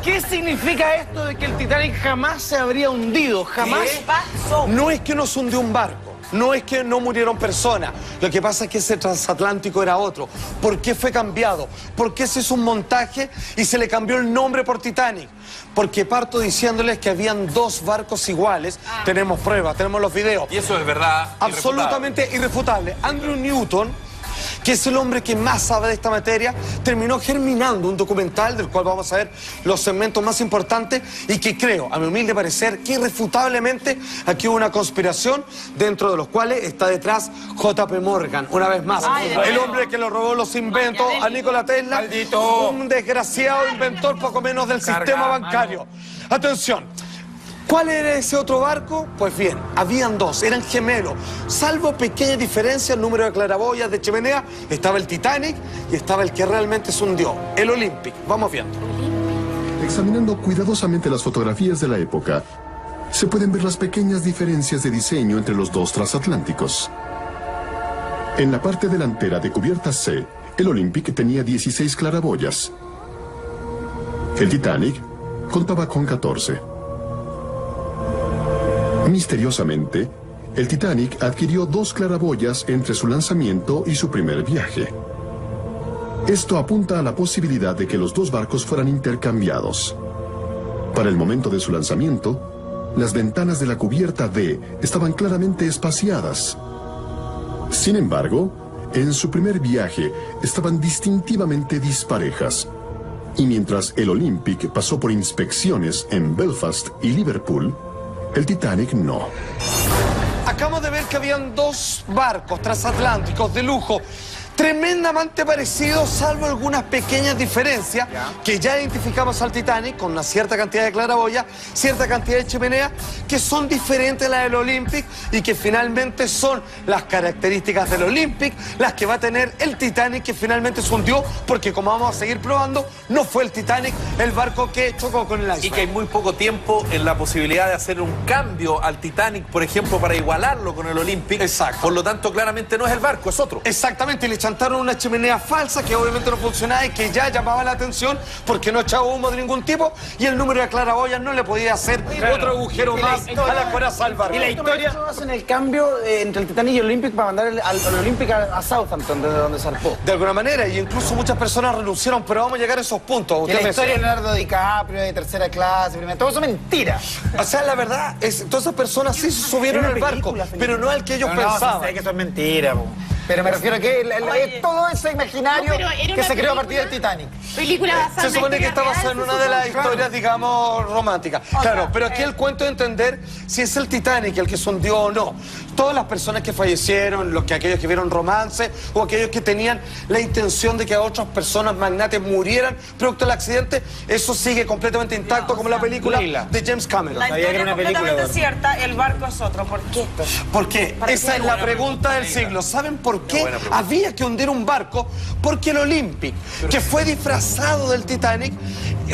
¿Qué significa esto de que el Titanic jamás se habría hundido? Jamás. ¿Qué pasó? No es que no se hundió un barco, no es que no murieron personas. Lo que pasa es que ese transatlántico era otro. ¿Por qué fue cambiado? ¿Por qué se hizo un montaje y se le cambió el nombre por Titanic? Porque parto diciéndoles que habían dos barcos iguales. Tenemos pruebas, tenemos los videos. Y eso es verdad. Absolutamente irrefutable. Andrew Newton, que es el hombre que más sabe de esta materia, terminó germinando un documental del cual vamos a ver los segmentos más importantes y que creo, a mi humilde parecer, que irrefutablemente aquí hubo una conspiración dentro de los cuales está detrás J.P. Morgan, una vez más. El hombre que le robó los inventos a Nikola Tesla, Maldito. un desgraciado inventor poco menos del sistema bancario. Atención. ¿Cuál era ese otro barco? Pues bien, habían dos, eran gemelos. Salvo pequeñas diferencias, el número de claraboyas, de chimenea, estaba el Titanic y estaba el que realmente se hundió, el Olympic. Vamos viendo. Examinando cuidadosamente las fotografías de la época, se pueden ver las pequeñas diferencias de diseño entre los dos transatlánticos. En la parte delantera de cubierta C, el Olympic tenía 16 claraboyas. El Titanic contaba con 14. Misteriosamente, el Titanic adquirió 2 claraboyas entre su lanzamiento y su primer viaje. Esto apunta a la posibilidad de que los dos barcos fueran intercambiados. Para el momento de su lanzamiento, las ventanas de la cubierta D estaban claramente espaciadas. Sin embargo, en su primer viaje estaban distintivamente disparejas. Y mientras el Olympic pasó por inspecciones en Belfast y Liverpool, el Titanic no. Acabamos de ver que habían dos barcos transatlánticos de lujo, tremendamente parecidos, salvo algunas pequeñas diferencias, que ya identificamos al Titanic con una cierta cantidad de claraboya, cierta cantidad de chimenea, que son diferentes a las del Olympic y que finalmente son las características del Olympic, las que va a tener el Titanic, que finalmente se hundió, porque como vamos a seguir probando, no fue el Titanic el barco que chocó con el iceberg. Y que hay muy poco tiempo en la posibilidad de hacer un cambio al Titanic, por ejemplo, para igualarlo con el Olympic. Exacto. Por lo tanto, claramente no es el barco, es otro. Exactamente, le chantaron una chimenea falsa que obviamente no funcionaba y que ya llamaba la atención porque no echaba humo de ningún tipo y el número de claraboyas no le podía hacer otro agujero más a la coraza al barco. Y la historia hacen el cambio entre el Titanic y el Olympic para mandar al Olympic a Southampton, desde donde zarpó. De alguna manera, y incluso muchas personas renunciaron, pero vamos a llegar a esos puntos. Y la historia de Leonardo DiCaprio, de tercera clase, primera, todo eso es mentira. O sea, la verdad, todas esas personas sí se subieron al barco, pero no al que ellos pensaban. No, sé que eso es mentira, po. Pero me refiero a que todo ese imaginario que se creó a partir del Titanic. Película basada Se supone que está basado en una de las historias, digamos, románticas. Claro, pero aquí el cuento de entender si es el Titanic el que se hundió o no. Todas las personas que fallecieron, aquellos que vieron romance o aquellos que tenían la intención de que otras personas magnates murieran producto del accidente, eso sigue completamente intacto, como la película de James Cameron. La historia es completamente cierta, el barco es otro. ¿Por qué? ¿Por qué? Esa es la pregunta del siglo. ¿Saben por qué había que hundir un barco? Porque el Olympic, que fue disfrazado del Titanic,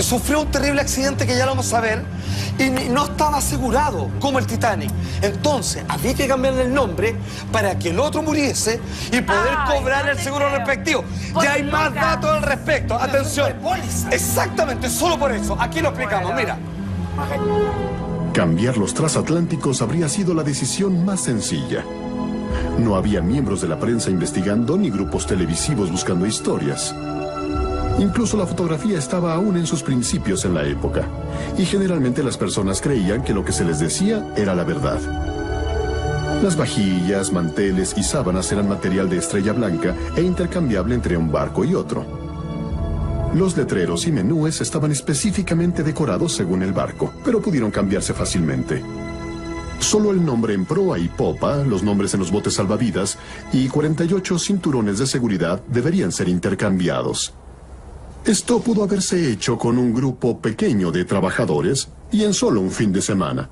sufrió un terrible accidente que ya lo vamos a ver y no estaba asegurado como el Titanic. Entonces había que cambiarle el nombre para que el otro muriese y poder cobrar el seguro respectivo. Ya hay más datos al respecto. Atención. Exactamente, solo por eso. Aquí lo explicamos, mira. Cambiar los transatlánticos habría sido la decisión más sencilla. No había miembros de la prensa investigando ni grupos televisivos buscando historias. Incluso la fotografía estaba aún en sus principios en la época, y generalmente las personas creían que lo que se les decía era la verdad. Las vajillas, manteles y sábanas eran material de estrella blanca e intercambiable entre un barco y otro. Los letreros y menúes estaban específicamente decorados según el barco, pero pudieron cambiarse fácilmente. Solo el nombre en proa y popa, los nombres en los botes salvavidas y 48 cinturones de seguridad deberían ser intercambiados. Esto pudo haberse hecho con un grupo pequeño de trabajadores y en solo un fin de semana.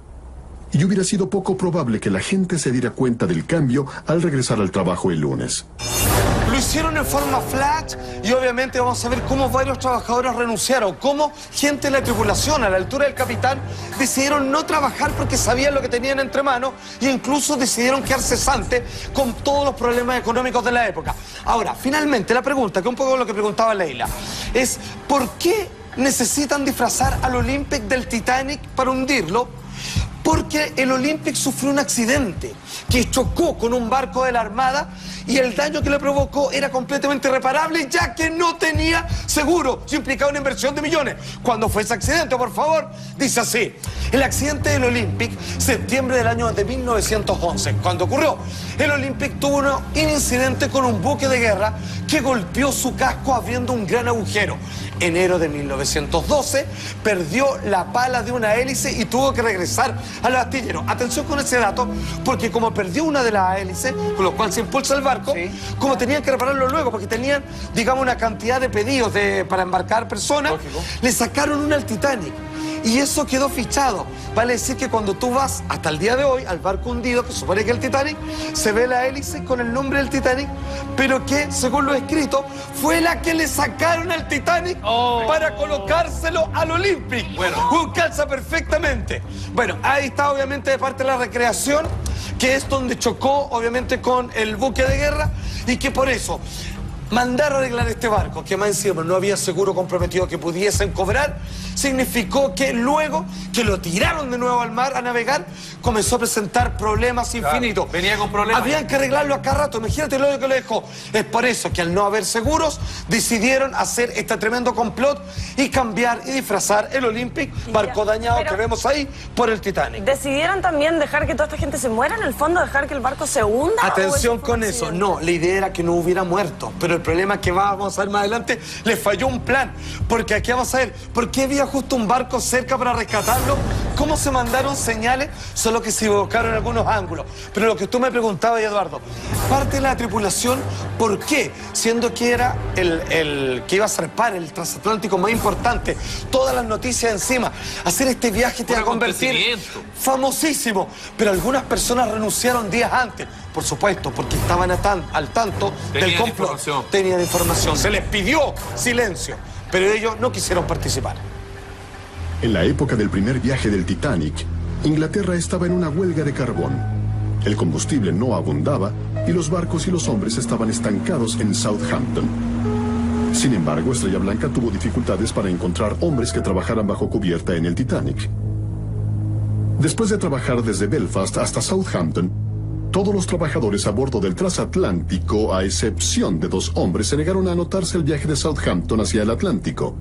Y hubiera sido poco probable que la gente se diera cuenta del cambio al regresar al trabajo el lunes. Lo hicieron en forma flash y obviamente vamos a ver cómo varios trabajadores renunciaron, cómo gente de la tripulación a la altura del capitán decidieron no trabajar porque sabían lo que tenían entre manos e incluso decidieron quedar cesantes con todos los problemas económicos de la época. Ahora, finalmente la pregunta, que un poco lo que preguntaba Leila, es ¿por qué necesitan disfrazar al Olympic del Titanic para hundirlo, porque el Olympic sufrió un accidente que chocó con un barco de la Armada y el daño que le provocó era completamente irreparable, ya que no tenía seguro. Eso implicaba una inversión de millones. ¿Cuándo fue ese accidente, por favor? Dice así: el accidente del Olympic, septiembre del año de 1911. Cuando ocurrió, el Olympic tuvo un incidente con un buque de guerra que golpeó su casco abriendo un gran agujero. Enero de 1912, perdió la pala de una hélice y tuvo que regresar al astillero. Atención con ese dato, porque como perdió una de las hélices, con lo cual se impulsa el barco, Sí. como tenían que repararlo luego, porque tenían, digamos, una cantidad de pedidos para embarcar personas, Lógico. le sacaron una al Titanic. Y eso quedó fichado. Vale decir que cuando tú vas hasta el día de hoy al barco hundido, que supone que es el Titanic, se ve la hélice con el nombre del Titanic, pero que, según lo escrito, fue la que le sacaron al Titanic para colocárselo al Olympic. Bueno. Calza perfectamente. Bueno, ahí está obviamente de parte de la recreación, que es donde chocó obviamente con el buque de guerra y que por eso mandar a arreglar este barco, que más encima no había seguro comprometido que pudiesen cobrar, significó que luego que lo tiraron de nuevo al mar a navegar, comenzó a presentar problemas infinitos. venía con problemas. Habían que arreglarlo a cada rato. Imagínate lo que lo dejó. Es por eso que al no haber seguros, decidieron hacer este tremendo complot y cambiar y disfrazar el Olympic, barco dañado Pero- que vemos ahí, por el Titanic. ¿Decidieron también dejar que toda esta gente se muera en el fondo, dejar que el barco se hunda? Atención ¿O fue con un eso. accidente? No, la idea era que no hubiera muerto. Pero el problema es que vamos a ver más adelante, le falló un plan. Porque aquí vamos a ver, ¿por qué había justo un barco cerca para rescatarlo? ¿Cómo se mandaron señales? Solo que se equivocaron en algunos ángulos. Pero lo que tú me preguntabas, Eduardo, parte de la tripulación, ¿por qué? Siendo que era el que iba a zarpar, el transatlántico más importante, todas las noticias encima, hacer este viaje te Un va a convertir acontecimiento. famosísimo. Pero algunas personas renunciaron días antes, por supuesto, porque estaban al tanto del Tenían complot. información. Tenían información. Se les pidió silencio, pero ellos no quisieron participar. En la época del primer viaje del Titanic, Inglaterra estaba en una huelga de carbón. El combustible no abundaba y los barcos y los hombres estaban estancados en Southampton. Sin embargo, Estrella Blanca tuvo dificultades para encontrar hombres que trabajaran bajo cubierta en el Titanic. Después de trabajar desde Belfast hasta Southampton, todos los trabajadores a bordo del transatlántico, a excepción de 2 hombres, se negaron a anotarse el viaje de Southampton hacia el Atlántico,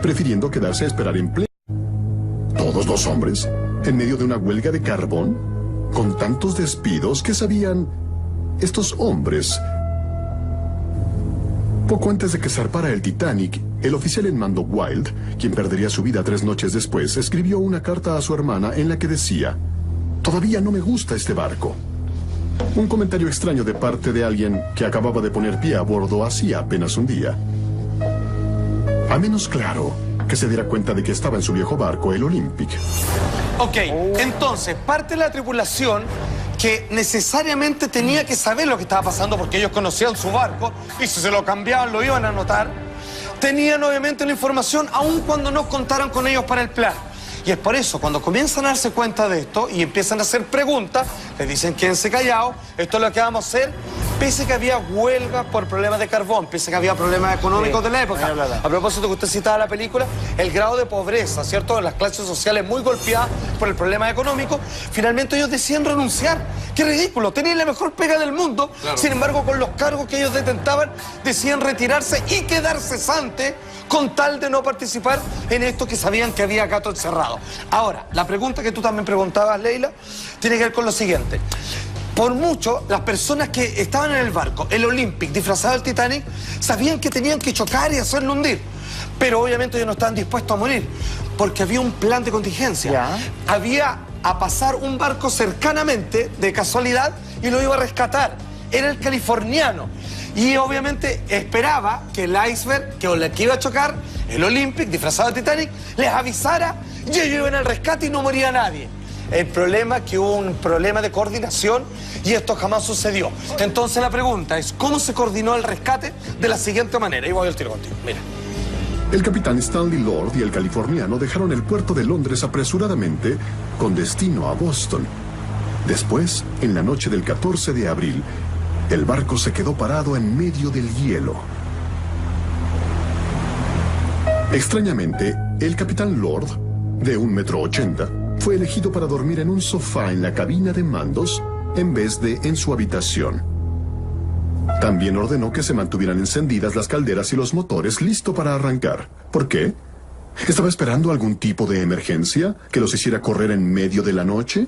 prefiriendo quedarse a esperar en pleno. Todos los hombres, en medio de una huelga de carbón, con tantos despidos, ¿qué sabían estos hombres? Poco antes de que zarpara el Titanic, el oficial en mando Wilde, quien perdería su vida 3 noches después, escribió una carta a su hermana en la que decía: «Todavía no me gusta este barco». Un comentario extraño de parte de alguien que acababa de poner pie a bordo hacía apenas un día. A menos claro que se diera cuenta de que estaba en su viejo barco, el Olympic. Ok, entonces, parte de la tripulación que necesariamente tenía que saber lo que estaba pasando porque ellos conocían su barco y si se lo cambiaban lo iban a notar, tenían obviamente la información aun cuando no contaran con ellos para el plan. Y es por eso, cuando comienzan a darse cuenta de esto y empiezan a hacer preguntas, les dicen quédense callados, esto es lo que vamos a hacer, pese a que había huelga por problemas de carbón, pese a que había problemas económicos de la época. A propósito que usted citaba la película, el grado de pobreza, ¿cierto? Las clases sociales muy golpeadas por el problema económico, finalmente ellos deciden renunciar. ¡Qué ridículo! Tenían la mejor pega del mundo, Claro. Sin embargo, con los cargos que ellos detentaban, deciden retirarse y quedar cesante con tal de no participar en esto que sabían que había gato encerrado. Ahora, la pregunta que tú también preguntabas, Leila, tiene que ver con lo siguiente. Por mucho, las personas que estaban en el barco, el Olympic, disfrazado del Titanic, sabían que tenían que chocar y hacerlo hundir. Pero obviamente ellos no estaban dispuestos a morir, porque había un plan de contingencia. Ya. Había a pasar un barco cercanamente, de casualidad, y lo iba a rescatar. Era el californiano. Y obviamente esperaba que el iceberg, que iba a chocar, el Olympic, disfrazado de Titanic, les avisara y ellos iban al rescate y no moría nadie. El problema es que hubo un problema de coordinación y esto jamás sucedió. Entonces la pregunta es, ¿cómo se coordinó el rescate? De la siguiente manera. Y voy al tiro contigo, mira. El capitán Stanley Lord y el californiano dejaron el puerto de Londres apresuradamente con destino a Boston. Después, en la noche del 14 de abril, el barco se quedó parado en medio del hielo. Extrañamente, el capitán Lord, de 1,80 m, fue elegido para dormir en un sofá en la cabina de mandos en vez de en su habitación. También ordenó que se mantuvieran encendidas las calderas y los motores listo para arrancar. ¿Por qué? ¿Estaba esperando algún tipo de emergencia que los hiciera correr en medio de la noche?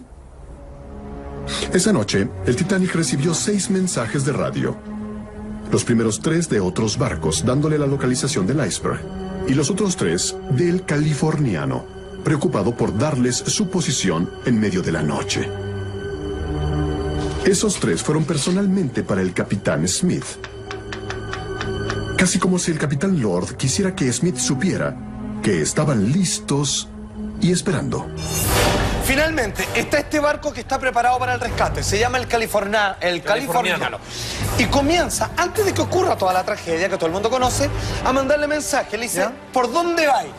Esa noche, el Titanic recibió 6 mensajes de radio. Los primeros 3 de otros barcos, dándole la localización del iceberg. Y los otros 3 del californiano, preocupado por darles su posición en medio de la noche. Esos 3 fueron personalmente para el capitán Smith. Casi como si el capitán Lord quisiera que Smith supiera que estaban listos y esperando. Finalmente, está este barco que está preparado para el rescate. Se llama el Californiano. Y comienza, antes de que ocurra toda la tragedia que todo el mundo conoce, a mandarle mensaje. Le dice, ¿por dónde vais?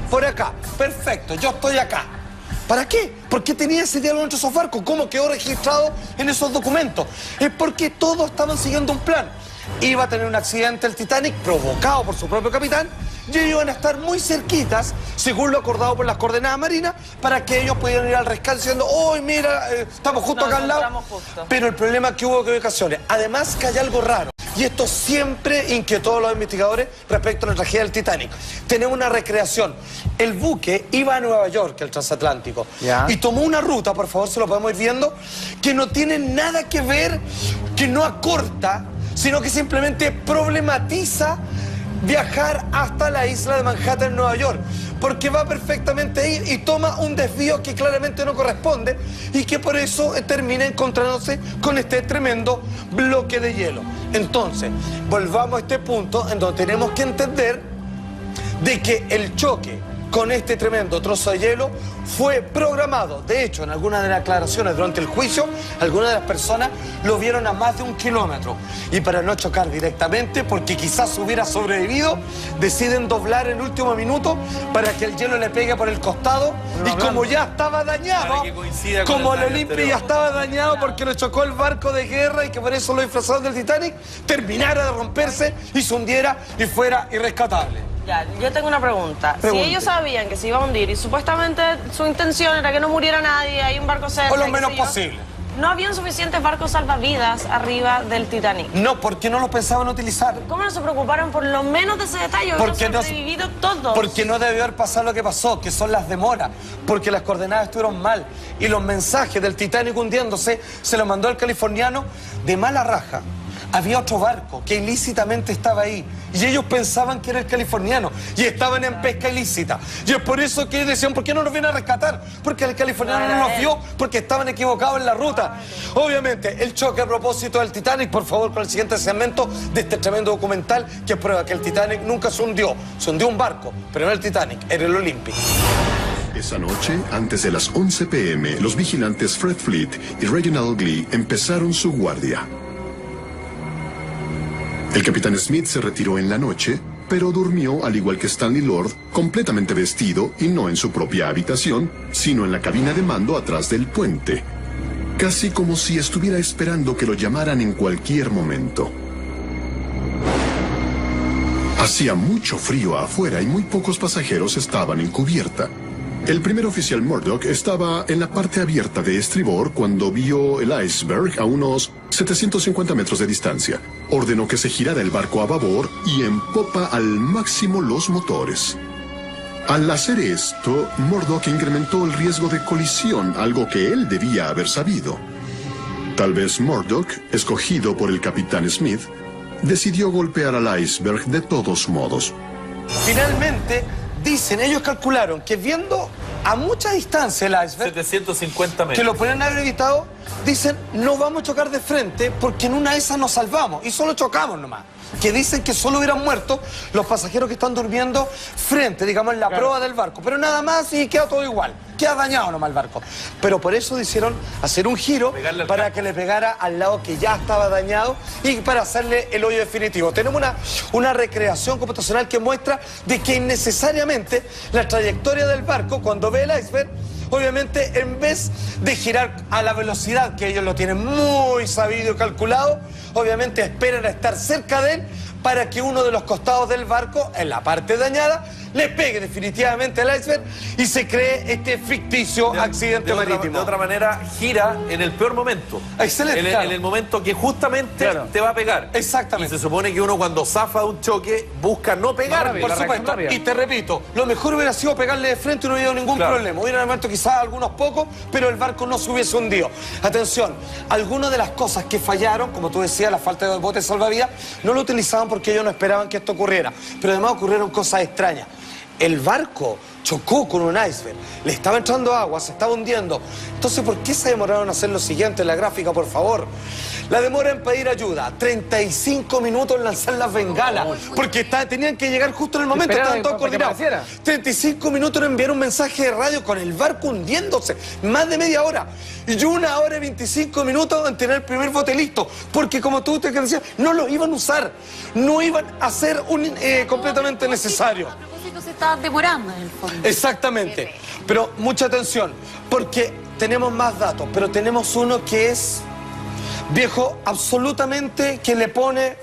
Por acá. Perfecto, yo estoy acá. ¿Para qué? ¿Por qué tenía ese diálogo entre esos barcos? ¿Cómo quedó registrado en esos documentos? Es porque todos estaban siguiendo un plan. Iba a tener un accidente el Titanic provocado por su propio capitán y ellos iban a estar muy cerquitas, según lo acordado por las coordenadas marinas, para que ellos pudieran ir al rescate diciendo, ¡oh, mira, estamos justo acá al lado! Pero el problema es que hubo equivocaciones. Además que hay algo raro. Y esto siempre inquietó a los investigadores respecto a la tragedia del Titanic. Tenemos una recreación. El buque iba a Nueva York, el transatlántico, y tomó una ruta, por favor, se lo podemos ir viendo, que no tiene nada que ver, que no acorta, sino que simplemente problematiza viajar hasta la isla de Manhattan en Nueva York, porque va perfectamente ahí y toma un desvío que claramente no corresponde y que por eso termina encontrándose con este tremendo bloque de hielo. Entonces, volvamos a este punto en donde tenemos que entender de que el choque con este tremendo trozo de hielo fue programado. De hecho, en algunas de las aclaraciones durante el juicio, algunas de las personas lo vieron a más de 1 kilómetro. Y para no chocar directamente, porque quizás hubiera sobrevivido, deciden doblar el último minuto para que el hielo le pegue por el costado. Y como ya estaba dañado, como el Olympia ya estaba dañado porque lo chocó el barco de guerra y que por eso los disfrazados del Titanic terminara de romperse y se hundiera y fuera irrescatable. Ya, yo tengo una pregunta. Si ellos sabían que se iba a hundir y supuestamente su intención era que no muriera nadie, hay un barco cerca... O lo menos posible. ¿No habían suficientes barcos salvavidas arriba del Titanic? No, porque no los pensaban utilizar. ¿Cómo no se preocuparon por lo menos de ese detalle? Porque no sobrevivido todos. Porque no debió haber pasado lo que pasó, que son las demoras. Porque las coordenadas estuvieron mal. Y los mensajes del Titanic hundiéndose se los mandó el californiano de mala raja. Había otro barco que ilícitamente estaba ahí y ellos pensaban que era el californiano y estaban en pesca ilícita. Y es por eso que decían, ¿por qué no nos viene a rescatar? Porque el californiano no nos vio, porque estaban equivocados en la ruta. Obviamente, el choque a propósito del Titanic, por favor, con el siguiente segmento de este tremendo documental que prueba que el Titanic nunca se hundió. Se hundió un barco, pero no el Titanic, era el Olympia. Esa noche, antes de las 11 p.m., los vigilantes Fred Fleet y Reginald Glee empezaron su guardia. El capitán Smith se retiró en la noche, pero durmió, al igual que Stanley Lord, completamente vestido y no en su propia habitación, sino en la cabina de mando atrás del puente. Casi como si estuviera esperando que lo llamaran en cualquier momento. Hacía mucho frío afuera y muy pocos pasajeros estaban en cubierta. El primer oficial Murdoch estaba en la parte abierta de estribor cuando vio el iceberg a unos 750 metros de distancia. Ordenó que se girara el barco a babor y en popa al máximo los motores. Al hacer esto, Murdoch incrementó el riesgo de colisión, algo que él debía haber sabido. Tal vez Murdoch, escogido por el capitán Smith, decidió golpear al iceberg de todos modos. Finalmente, dicen, ellos calcularon que viendo a mucha distancia el iceberg, 750 metros, que lo podrían haber evitado, dicen, no vamos a chocar de frente porque en una de esas nos salvamos y solo chocamos nomás. Que dicen que solo hubieran muerto los pasajeros que están durmiendo frente, digamos, en la proa del barco. Pero nada más y queda todo igual. Queda dañado nomás el barco. Pero por eso decidieron hacer un giro para que le pegara al lado que ya estaba dañado y para hacerle el hoyo definitivo. Tenemos una recreación computacional que muestra de que innecesariamente la trayectoria del barco, cuando ve el iceberg, obviamente, en vez de girar a la velocidad que ellos lo tienen muy sabido y calculado, obviamente esperan a estar cerca de él para que uno de los costados del barco, en la parte dañada, le pegue definitivamente al iceberg y se cree este ficticio accidente marítimo. De otra manera, gira en el peor momento. Excelente. En el momento que justamente te va a pegar. Exactamente. Y se supone que uno cuando zafa de un choque busca no pegar. Por supuesto. Y te repito, lo mejor hubiera sido pegarle de frente y no hubiera ningún problema. Hubiera muerto quizás algunos pocos, pero el barco no se hubiese hundido. Atención, algunas de las cosas que fallaron, como tú decías, la falta de botes salvavidas, no lo utilizaban porque ellos no esperaban que esto ocurriera. Pero además ocurrieron cosas extrañas. El barco chocó con un iceberg, le estaba entrando agua, se estaba hundiendo. Entonces, ¿por qué se demoraron en hacer lo siguiente en la gráfica, por favor? La demora en pedir ayuda, 35 minutos en lanzar las bengalas, porque tenían que llegar justo en el momento, estaban todos coordinados. 35 minutos en enviar un mensaje de radio con el barco hundiéndose, más de media hora. Y 1 hora y 25 minutos en tener el primer bote listo, porque como tú te decías, no lo iban a usar, no iban a ser completamente necesario. Se estaban demorando en el fondo. Exactamente. Pero mucha atención, porque tenemos más datos, pero tenemos uno que es viejo absolutamente, que le pone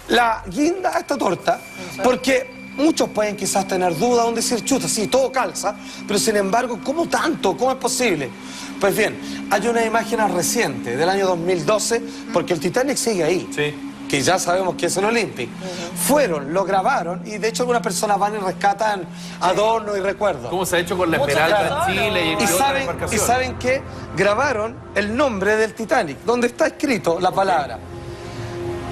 la guinda a esta torta, porque muchos pueden quizás tener dudas, donde decir, chuta, sí, todo calza, pero sin embargo, ¿cómo tanto? ¿Cómo es posible? Pues bien, hay una imagen reciente del año 2012, porque el Titanic sigue ahí. Sí. Que ya sabemos que es el Olympic. Fueron, lo grabaron y de hecho algunas personas van y rescatan adornos y recuerdos. ¿Cómo se ha hecho con la Esmeralda en Chile y otras embarcaciones? Y saben que grabaron el nombre del Titanic, donde está escrito la palabra.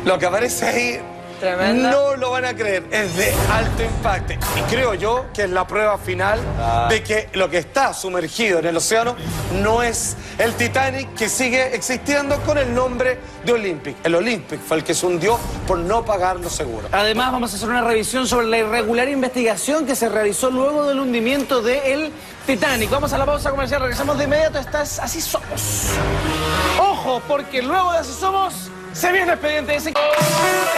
Lo que aparece ahí, tremenda, no lo van a creer, es de alto impacto. Y creo yo que es la prueba final de que lo que está sumergido en el océano no es el Titanic, que sigue existiendo con el nombre de Olympic. El Olympic fue el que se hundió por no pagar los seguros. Además, vamos a hacer una revisión sobre la irregular investigación que se realizó luego del hundimiento del Titanic. Vamos a la pausa comercial, regresamos de inmediato. Estás Así Somos. Ojo, porque luego de Así Somos se viene Expediente de Secretos.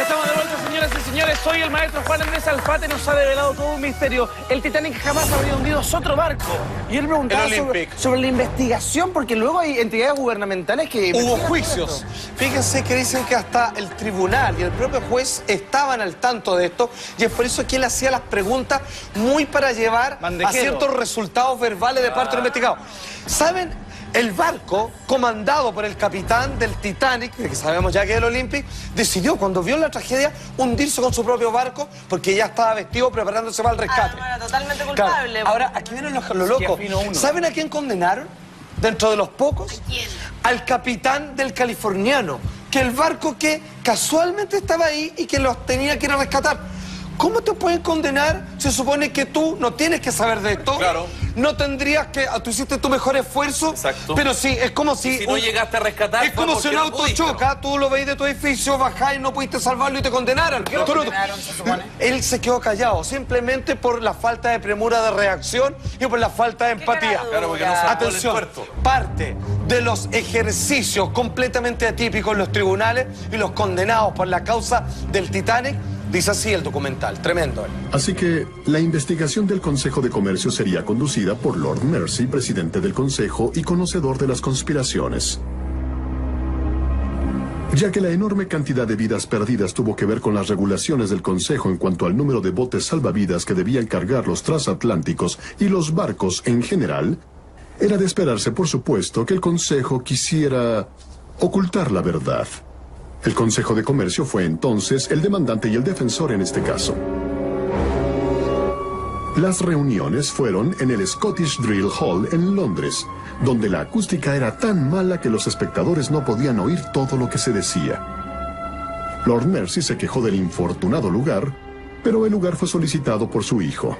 Estamos de vuelta, señoras y señores. Hoy el maestro Juan Andrés Alfate nos ha develado todo un misterio. El Titanic jamás habría hundido otro barco. Y él preguntaba sobre la investigación, porque luego hay entidades gubernamentales que... Hubo juicios. Fíjense que dicen que hasta el tribunal y el propio juez estaban al tanto de esto, y es por eso que él hacía las preguntas muy para llevar a ciertos resultados verbales de parte del investigado. ¿Saben? El barco, comandado por el capitán del Titanic, que sabemos ya que es el Olympic, decidió, cuando vio la tragedia, hundirse con su propio barco, porque ya estaba vestido preparándose para el rescate. No era totalmente culpable. Claro. Ahora, aquí vienen los locos. ¿Saben a quién condenaron? Dentro de los pocos. ¿A quién? Al capitán del Californiano, que el barco que casualmente estaba ahí y que los tenía que ir a rescatar. ¿Cómo te pueden condenar? Se supone que tú no tienes que saber de esto. Claro. No tendrías que... Tú hiciste tu mejor esfuerzo. Exacto. Pero sí, es como si... Si no llegaste a rescatar... Es como si un auto choca, tú lo veis de tu edificio, bajás y no pudiste salvarlo y te condenaron. ¿Qué lo condenaron, se supone? Él se quedó callado, simplemente por la falta de premura de reacción y por la falta de empatía. Claro, porque no salvó Atención, el puerto. parte de los ejercicios completamente atípicos en los tribunales y los condenados por la causa del Titanic. Dice así el documental, tremendo. Así que la investigación del Consejo de Comercio sería conducida por Lord Mersey, presidente del Consejo y conocedor de las conspiraciones. Ya que la enorme cantidad de vidas perdidas tuvo que ver con las regulaciones del Consejo en cuanto al número de botes salvavidas que debían cargar los transatlánticos y los barcos en general, era de esperarse, por supuesto, que el Consejo quisiera ocultar la verdad. El Consejo de Comercio fue entonces el demandante y el defensor en este caso. Las reuniones fueron en el Scottish Drill Hall en Londres, donde la acústica era tan mala que los espectadores no podían oír todo lo que se decía. Lord Mersey se quejó del infortunado lugar, pero el lugar fue solicitado por su hijo.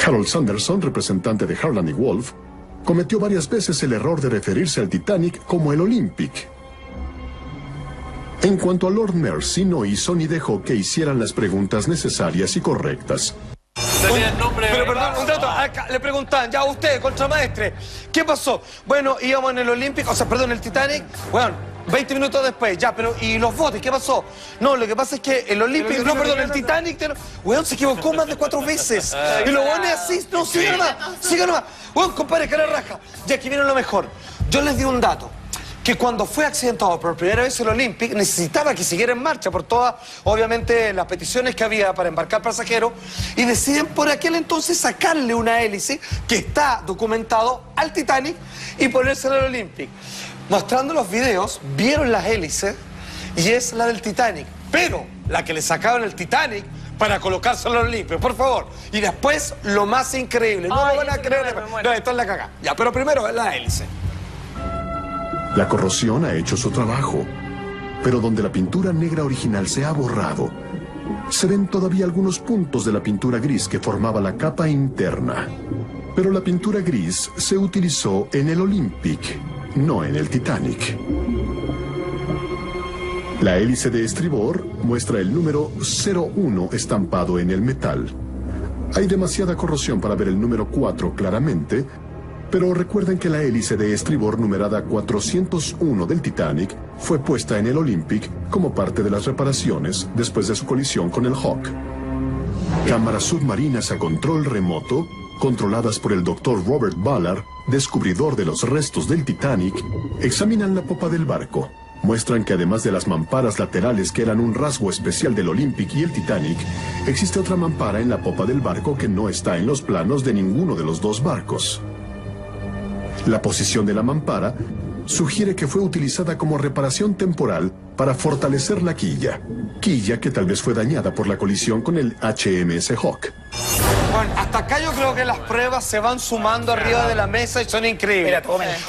Harold Sanderson, representante de Harland y Wolff, cometió varias veces el error de referirse al Titanic como el Olympic. En cuanto a Lord Mersey, no hizo ni dejó que hicieran las preguntas necesarias y correctas. Pero perdón, un dato, acá le preguntaban, ya usted, contramaestre, ¿qué pasó? Bueno, íbamos en el Olympic, el Titanic, bueno, 20 minutos después, ya, pero ¿y los botes? ¿Qué pasó? No, lo que pasa es que el Olympic, el Titanic, weón, se equivocó más de 4 veces. Y lo bueno es así, no, siga nomás. Weón, compadre, cara raja. Ya, aquí viene lo mejor. Yo les di un dato, que cuando fue accidentado por primera vez el Olympic necesitaba que siguiera en marcha por todas, obviamente, las peticiones que había para embarcar pasajeros, y deciden por aquel entonces sacarle una hélice que está documentado al Titanic y ponérsela al Olympic. Mostrando los videos, vieron las hélices y es la del Titanic, pero la que le sacaron el Titanic para colocárselo al Olympic, por favor. Y después, lo más increíble, no lo van a creer, no, esto es la cagada. Ya, pero primero es la hélice. La corrosión ha hecho su trabajo, pero donde la pintura negra original se ha borrado, se ven todavía algunos puntos de la pintura gris que formaba la capa interna. Pero la pintura gris se utilizó en el Olympic, no en el Titanic. La hélice de estribor muestra el número 01 estampado en el metal. Hay demasiada corrosión para ver el número 4 claramente, pero recuerden que la hélice de estribor numerada 401 del Titanic fue puesta en el Olympic como parte de las reparaciones después de su colisión con el Hawk. Cámaras submarinas a control remoto, controladas por el Dr. Robert Ballard, descubridor de los restos del Titanic, examinan la popa del barco. Muestran que además de las mamparas laterales que eran un rasgo especial del Olympic y el Titanic, existe otra mampara en la popa del barco que no está en los planos de ninguno de los dos barcos. La posición de la mampara sugiere que fue utilizada como reparación temporal para fortalecer la quilla que tal vez fue dañada por la colisión con el HMS Hawk. Bueno, hasta acá yo creo que las pruebas se van sumando arriba de la mesa y son increíbles.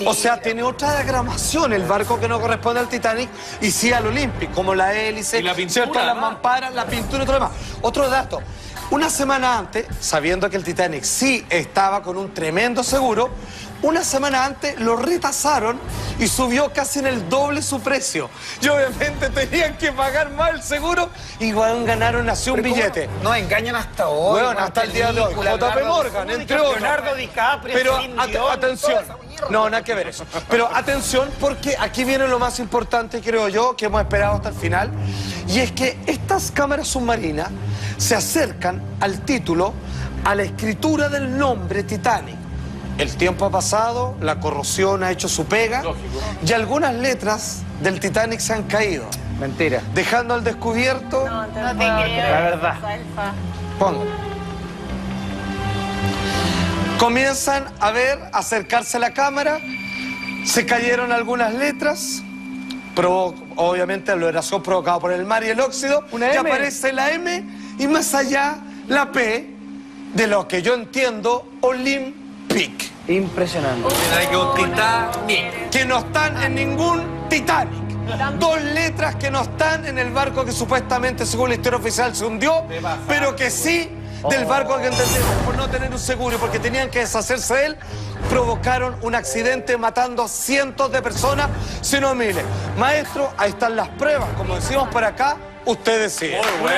O sea, tiene otra diagramación el barco que no corresponde al Titanic y sí al Olympic, como la hélice, y la pintura, ¿cierto? Las mamparas, la pintura y todo lo demás. Otro dato, una semana antes, sabiendo que el Titanic sí estaba con un tremendo seguro, una semana antes lo retasaron y subió casi en el doble su precio. Y obviamente tenían que pagar más el seguro y ganaron así un billete. No engañan hasta hoy. Bueno, hasta el día de hoy. JP Morgan, entre otros. Leonardo DiCaprio. Pero Celine Dion, atención. No, nada que ver eso. Pero atención, porque aquí viene lo más importante, creo yo, que hemos esperado hasta el final. Y es que estas cámaras submarinas se acercan al título, a la escritura del nombre Titanic. El tiempo ha pasado, la corrosión ha hecho su pega. Lógico. Y algunas letras del Titanic se han caído. Mentira. Dejando al descubierto... No te No te puedo creo. creer. La verdad. Alfa. Póngalo. Comienzan a ver, a acercarse a la cámara, se cayeron algunas letras, obviamente la erosión provocada por el mar y el óxido, Una y M. aparece la M y más allá la P, de lo que yo entiendo, Olympic, Impresionante. Mira que un Titanic. que no están en ningún Titanic. Dos letras que no están en el barco que supuestamente, según la historia oficial, se hundió, pero que sí del barco que entendemos, por no tener un seguro y porque tenían que deshacerse de él, provocaron un accidente matando a cientos de personas, si no miles. Maestro, ahí están las pruebas, como decimos por acá, usted decide. Muy bueno.